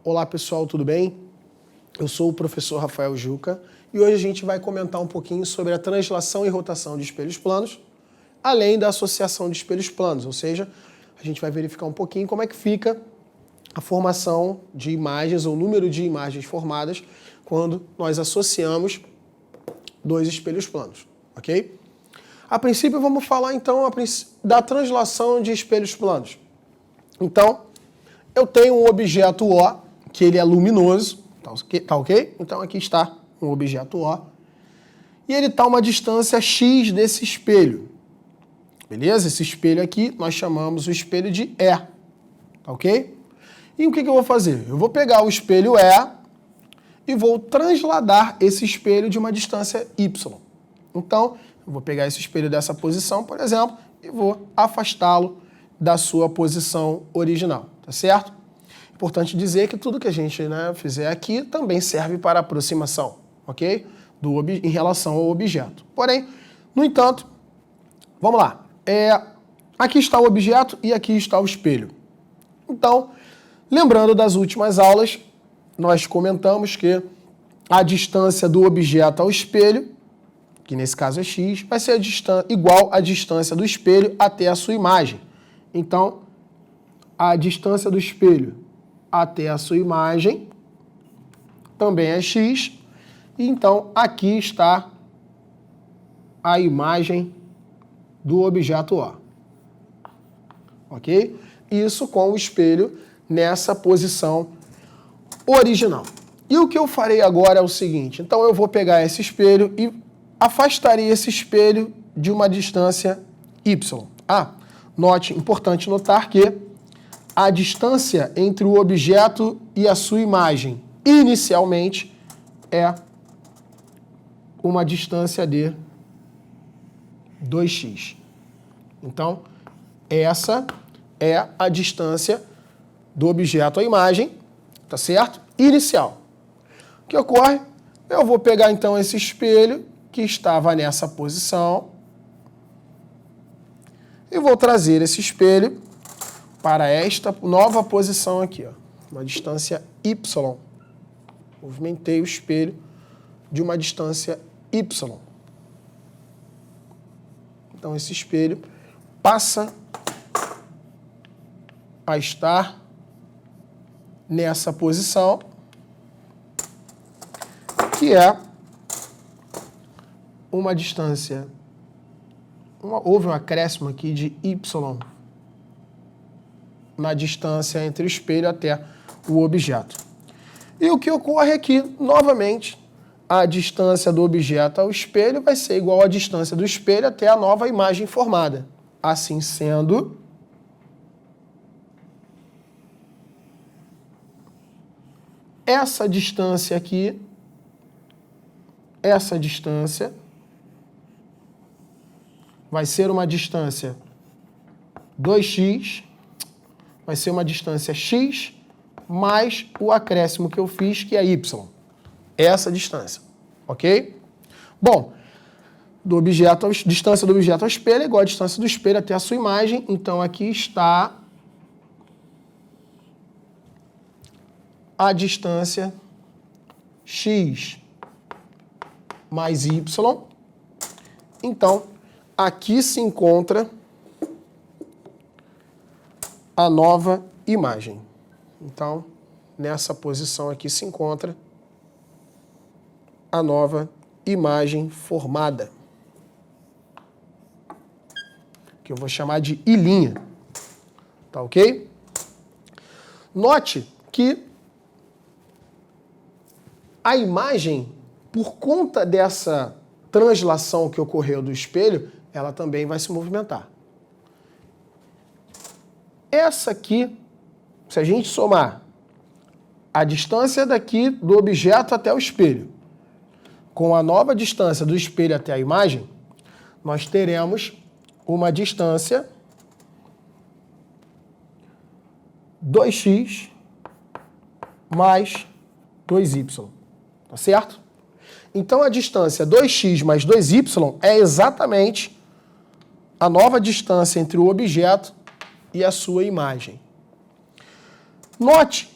Olá pessoal, tudo bem? Eu sou o professor Rafael Juca e hoje a gente vai comentar um pouquinho sobre a translação e rotação de espelhos planos, além da associação de espelhos planos, ou seja, a gente vai verificar um pouquinho como é que fica a formação de imagens ou o número de imagens formadas quando nós associamos dois espelhos planos, ok? A princípio vamos falar então da translação de espelhos planos. Então, eu tenho um objeto O, que ele é luminoso, tá ok? Então aqui está um objeto O, e ele está a uma distância x desse espelho, beleza? Esse espelho aqui nós chamamos o espelho de E, tá ok? E o que eu vou fazer? Eu vou pegar o espelho E e vou transladar esse espelho de uma distância y. Então, eu vou pegar esse espelho dessa posição, por exemplo, e vou afastá-lo da sua posição original, tá certo? Importante dizer que tudo que a gente fizer aqui também serve para aproximação, ok? Em relação ao objeto. Porém, no entanto, vamos lá. Aqui está o objeto e aqui está o espelho. Então, lembrando das últimas aulas, nós comentamos que a distância do objeto ao espelho, que nesse caso é x, vai ser igual à distância do espelho até a sua imagem. Então, a distância do espelho até a sua imagem também é x. E então, aqui está a imagem do objeto O. Ok? Isso com o espelho nessa posição original. E o que eu farei agora é o seguinte. Então, eu vou pegar esse espelho e afastarei esse espelho de uma distância y. Note, importante notar que a distância entre o objeto e a sua imagem, inicialmente, é uma distância de 2x. Então, essa é a distância do objeto à imagem, tá certo? Inicial. O que ocorre? Eu vou pegar, então, esse espelho que estava nessa posição e vou trazer esse espelho para esta nova posição aqui, ó, uma distância y. Movimentei o espelho de uma distância y. Então, esse espelho passa a estar nessa posição, que é uma distância. Houve um acréscimo aqui de y na distância entre o espelho até o objeto. E o que ocorre aqui, novamente, a distância do objeto ao espelho vai ser igual à distância do espelho até a nova imagem formada. Assim sendo, essa distância aqui, essa distância vai ser uma distância 2x, vai ser uma distância x mais o acréscimo que eu fiz, que é y. Essa distância, ok? Bom, distância do objeto ao espelho é igual à distância do espelho até a sua imagem. Então, aqui está a distância x mais y. Então, aqui se encontra a nova imagem. Então, nessa posição aqui se encontra a nova imagem formada, que eu vou chamar de I'. Tá ok? Note que a imagem, por conta dessa translação que ocorreu do espelho, ela também vai se movimentar. Essa aqui, se a gente somar a distância daqui do objeto até o espelho, com a nova distância do espelho até a imagem, nós teremos uma distância 2x mais 2y, tá certo? Então, a distância 2x mais 2y é exatamente a nova distância entre o objeto e a sua imagem. Note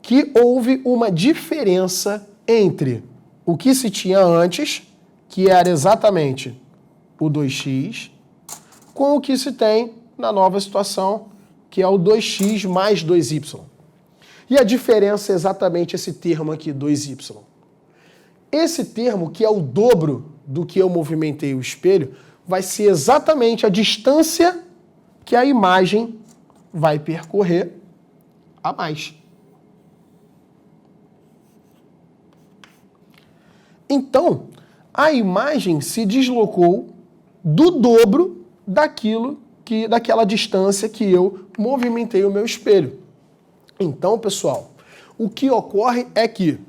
que houve uma diferença entre o que se tinha antes, que era exatamente o 2x, com o que se tem na nova situação, que é o 2x mais 2y. E a diferença é exatamente esse termo aqui, 2y. Esse termo, que é o dobro do que eu movimentei o espelho, vai ser exatamente a distância que a imagem vai percorrer a mais. Então, a imagem se deslocou do dobro daquela distância que eu movimentei o meu espelho. Então, pessoal, o que ocorre é que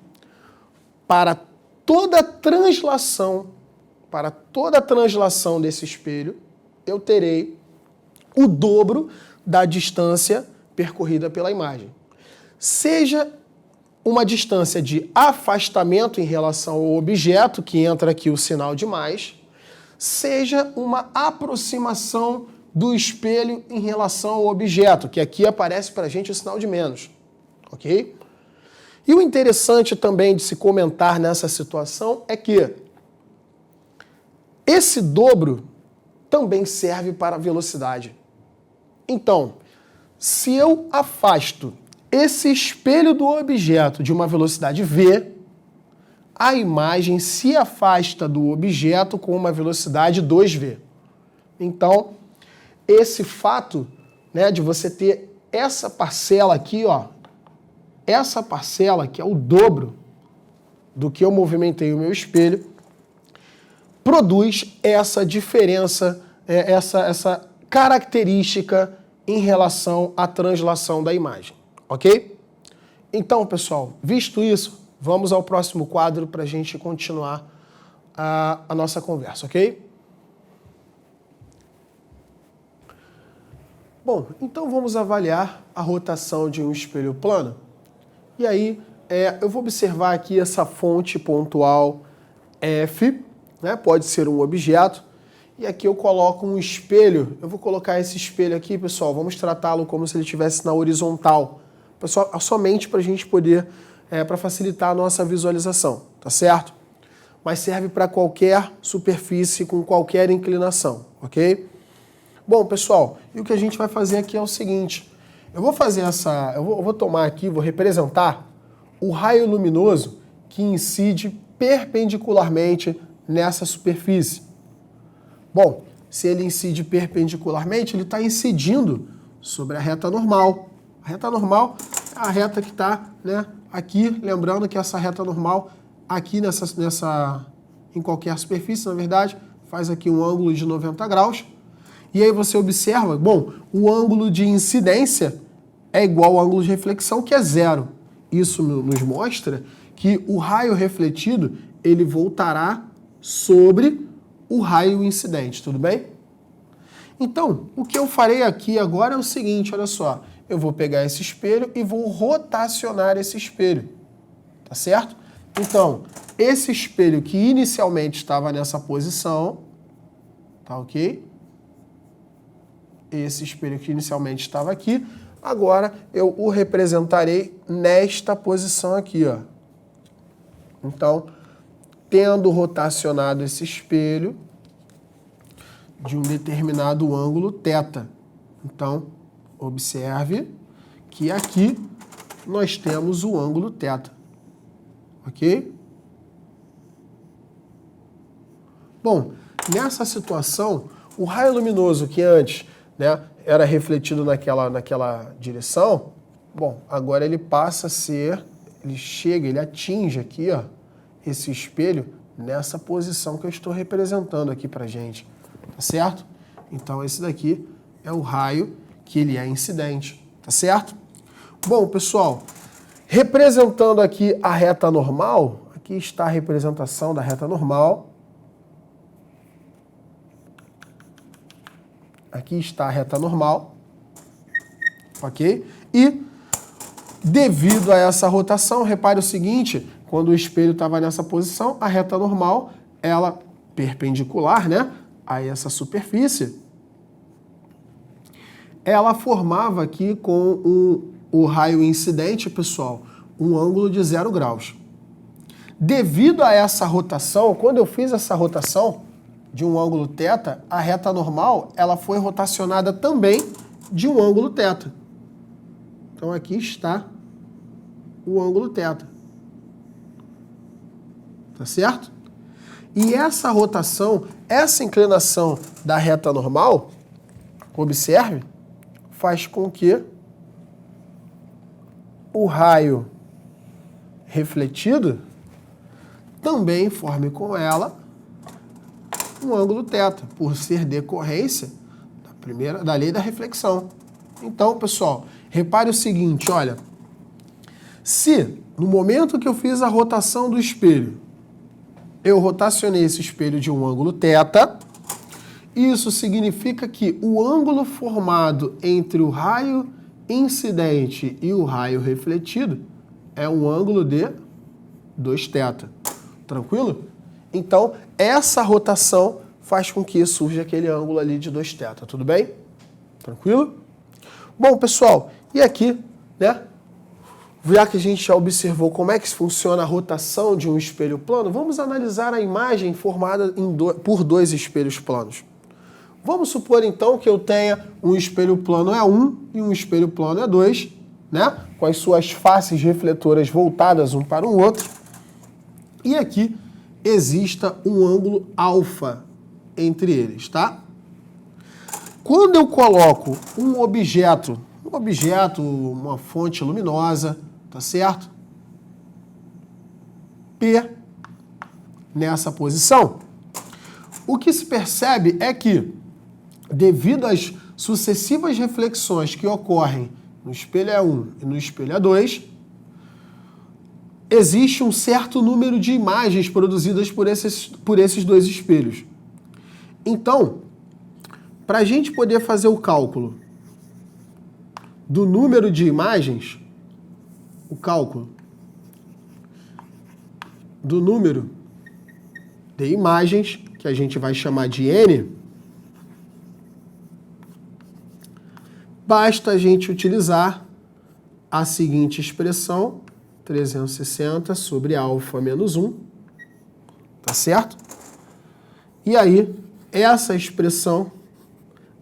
para toda translação desse espelho, eu terei o dobro da distância percorrida pela imagem. Seja uma distância de afastamento em relação ao objeto, que entra aqui o sinal de mais, seja uma aproximação do espelho em relação ao objeto, que aqui aparece para a gente o sinal de menos, ok? E o interessante também de se comentar nessa situação é que esse dobro também serve para a velocidade. Então, se eu afasto esse espelho do objeto de uma velocidade v, a imagem se afasta do objeto com uma velocidade 2v. Então, esse fato, né, de você ter essa parcela aqui, ó, essa parcela que é o dobro do que eu movimentei o meu espelho, produz essa diferença, essa característica em relação à translação da imagem, ok? Então, pessoal, visto isso, vamos ao próximo quadro para a gente continuar a nossa conversa, ok? Bom, então vamos avaliar a rotação de um espelho plano. E aí, eu vou observar aqui essa fonte pontual F, né? Pode ser um objeto. E aqui eu coloco um espelho. Eu vou colocar esse espelho aqui, pessoal. Vamos tratá-lo como se ele estivesse na horizontal. Pessoal, somente para a gente poder, para facilitar a nossa visualização, tá certo? Mas serve para qualquer superfície com qualquer inclinação, ok? Bom, pessoal, e o que a gente vai fazer aqui é o seguinte. Eu vou fazer eu vou tomar aqui, vou representar o raio luminoso que incide perpendicularmente nessa superfície. Bom, se ele incide perpendicularmente, ele está incidindo sobre a reta normal. A reta normal é a reta que está, né, aqui, lembrando que essa reta normal, aqui em qualquer superfície, na verdade, faz aqui um ângulo de 90 graus. E aí você observa, bom, o ângulo de incidência é igual ao ângulo de reflexão, que é zero. Isso nos mostra que o raio refletido, ele voltará sobre o raio incidente, tudo bem? Então, o que eu farei aqui agora é o seguinte, olha só. Eu vou pegar esse espelho e vou rotacionar esse espelho, tá certo? Então, esse espelho que inicialmente estava nessa posição, tá ok? Esse espelho que inicialmente estava aqui, agora eu o representarei nesta posição aqui, ó. Então, tendo rotacionado esse espelho de um determinado ângulo θ. Então, observe que aqui nós temos o ângulo θ, ok? Bom, nessa situação, o raio luminoso que antes, né, era refletido naquela direção, bom, agora ele passa a ser, ele atinge aqui, ó, esse espelho nessa posição que eu estou representando aqui pra gente, tá certo? Então esse daqui é o raio que ele é incidente, tá certo? Bom, pessoal, representando aqui a reta normal, aqui está a representação da reta normal. Aqui está a reta normal, ok? E, devido a essa rotação, repare o seguinte, quando o espelho estava nessa posição, a reta normal, ela perpendicular, né, a essa superfície, ela formava aqui com o raio incidente, pessoal, um ângulo de 0 graus. Devido a essa rotação, quando eu fiz essa rotação de um ângulo θ, a reta normal ela foi rotacionada também de um ângulo θ. Então aqui está o ângulo θ. Tá certo? E essa rotação, essa inclinação da reta normal, observe, faz com que o raio refletido também forme com ela um ângulo θ, por ser decorrência da lei da reflexão. Então, pessoal, repare o seguinte, olha, se no momento que eu fiz a rotação do espelho, eu rotacionei esse espelho de um ângulo θ, isso significa que o ângulo formado entre o raio incidente e o raio refletido é um ângulo de 2θ. Tranquilo? Então, essa rotação faz com que surja aquele ângulo ali de 2θ. Tudo bem? Tranquilo? Bom, pessoal, e aqui, né? Já que a gente já observou como é que funciona a rotação de um espelho plano, vamos analisar a imagem formada por dois espelhos planos. Vamos supor, então, que eu tenha um espelho plano E1 e um espelho plano E2, né? Com as suas faces refletoras voltadas um para o outro. E aqui exista um ângulo alfa entre eles, tá? Quando eu coloco um objeto, uma fonte luminosa, tá certo? P nessa posição, o que se percebe é que, devido às sucessivas reflexões que ocorrem no espelho E1 e no espelho E2, existe um certo número de imagens produzidas por esses dois espelhos. Então, para a gente poder fazer o cálculo do número de imagens, o cálculo do número de imagens, que a gente vai chamar de N, basta a gente utilizar a seguinte expressão, 360 sobre alfa menos 1, tá certo? E aí, essa expressão,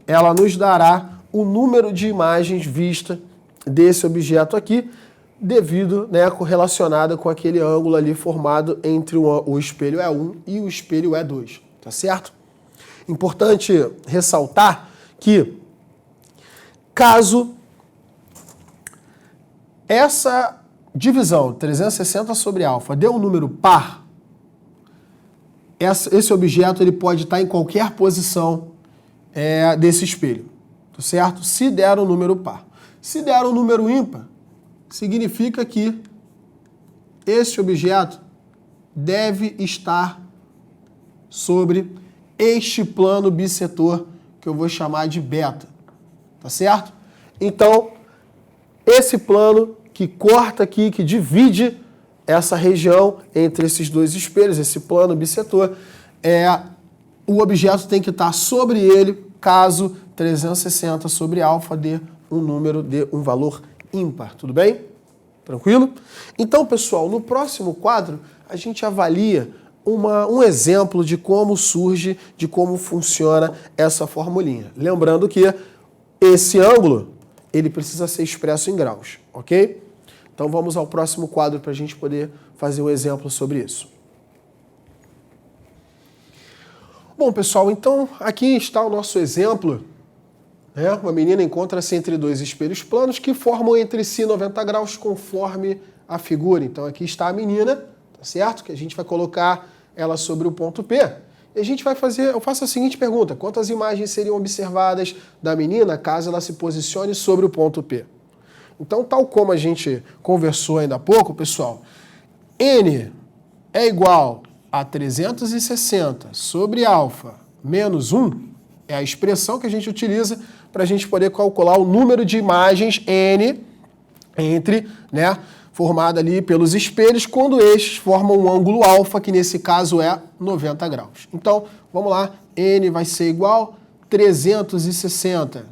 ela nos dará o número de imagens vista desse objeto aqui, devido, né, correlacionada com aquele ângulo ali formado entre o espelho E1 e o espelho E2, tá certo? Importante ressaltar que, caso essa divisão 360 sobre alfa dê um número par, esse objeto ele pode estar em qualquer posição desse espelho, tá certo? Se der um número par. Se der um número ímpar, significa que esse objeto deve estar sobre este plano bissetor que eu vou chamar de beta, tá certo? Então, esse plano que corta aqui, que divide essa região entre esses dois espelhos, esse plano bissetor, o objeto tem que estar sobre ele, caso 360 sobre alfa dê um valor ímpar, tudo bem? Tranquilo? Então, pessoal, no próximo quadro, a gente avalia um exemplo de como surge, de como funciona essa formulinha. Lembrando que esse ângulo, ele precisa ser expresso em graus, ok? Então vamos ao próximo quadro para a gente poder fazer um exemplo sobre isso. Bom, pessoal, então aqui está o nosso exemplo. Uma menina encontra-se entre dois espelhos planos que formam entre si 90 graus conforme a figura. Então aqui está a menina, tá certo? Que a gente vai colocar ela sobre o ponto P. E a gente vai eu faço a seguinte pergunta: quantas imagens seriam observadas da menina caso ela se posicione sobre o ponto P? Então, tal como a gente conversou ainda há pouco, pessoal, N é igual a 360 sobre alfa menos 1, é a expressão que a gente utiliza para a gente poder calcular o número de imagens N formada ali pelos espelhos, quando estes formam um ângulo alfa, que nesse caso é 90 graus. Então, vamos lá, N vai ser igual a 360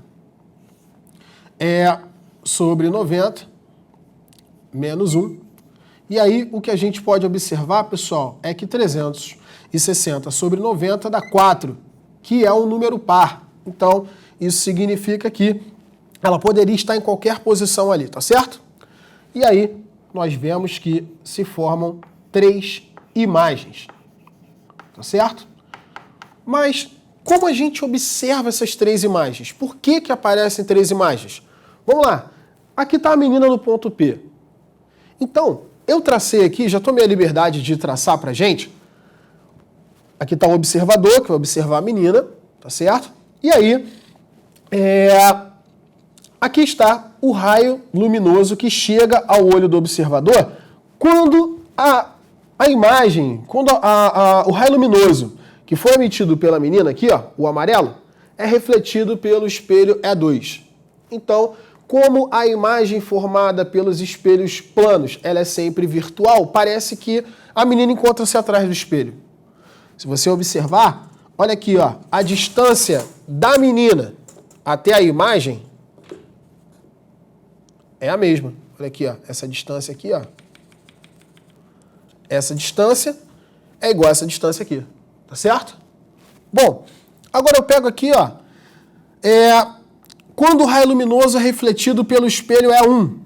sobre 90 menos 1, E aí, o que a gente pode observar, pessoal, é que 360 sobre 90 dá 4, que é um número par. Então, isso significa que ela poderia estar em qualquer posição ali, tá certo? E aí, nós vemos que se formam 3 imagens, tá certo? Mas como a gente observa essas 3 imagens? Por que que aparecem 3 imagens? Vamos lá. Aqui está a menina no ponto P. Então, eu tracei aqui, já tomei a liberdade de traçar pra gente. Aqui está o observador, que vai observar a menina, tá certo? E aí, aqui está o raio luminoso que chega ao olho do observador quando a imagem, quando o raio luminoso que foi emitido pela menina aqui, ó, o amarelo, é refletido pelo espelho E2. Então, como a imagem formada pelos espelhos planos, ela é sempre virtual, parece que a menina encontra-se atrás do espelho. Se você observar, olha aqui, ó, a distância da menina até a imagem é a mesma. Olha aqui, ó, essa distância aqui, ó. Essa distância é igual a essa distância aqui. Tá certo? Bom, agora eu pego aqui, ó, quando o raio luminoso é refletido pelo espelho é 1.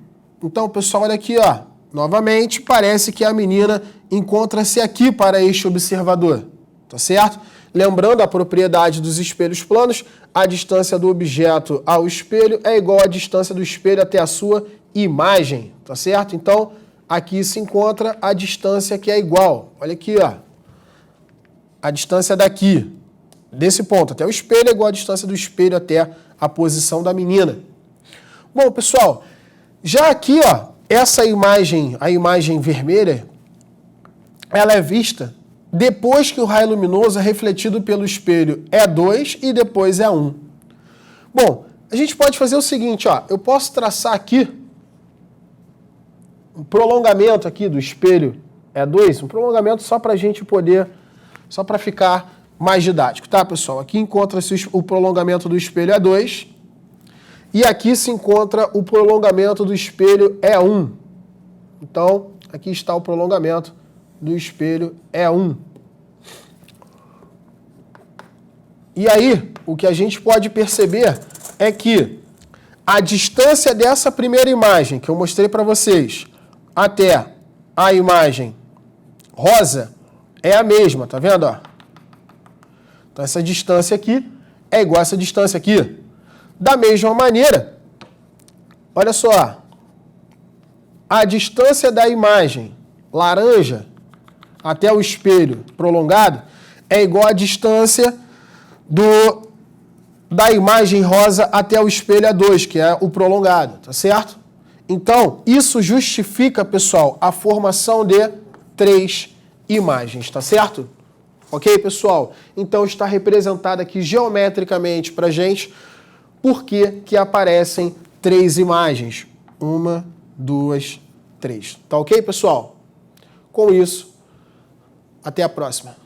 Então, pessoal, olha aqui, ó, novamente, parece que a menina encontra-se aqui para este observador, tá certo? Lembrando a propriedade dos espelhos planos, a distância do objeto ao espelho é igual à distância do espelho até a sua imagem, tá certo? Então, aqui se encontra a distância que é igual. Olha aqui, ó. A distância daqui, desse ponto até o espelho, é igual à distância do espelho até a posição da menina. Bom, pessoal, já aqui, ó, essa imagem, a imagem vermelha, ela é vista depois que o raio luminoso é refletido pelo espelho E2 e depois E1. Bom, a gente pode fazer o seguinte, ó, eu posso traçar aqui um prolongamento aqui do espelho E2, um prolongamento só para a gente poder... Só para ficar mais didático, tá, pessoal? Aqui encontra-se o prolongamento do espelho E2 e aqui se encontra o prolongamento do espelho E1. Então, aqui está o prolongamento do espelho E1. E aí, o que a gente pode perceber é que a distância dessa primeira imagem que eu mostrei para vocês até a imagem rosa é a mesma, tá vendo? Ó? Então, essa distância aqui é igual a essa distância aqui. Da mesma maneira, olha só, a distância da imagem laranja até o espelho prolongado é igual à distância da imagem rosa até o espelho A2, que é o prolongado, tá certo? Então, isso justifica, pessoal, a formação de 3 imagens, tá certo? Ok, pessoal? Então está representado aqui geometricamente pra gente por que aparecem 3 imagens. 1, 2, 3. Tá ok, pessoal? Com isso, até a próxima.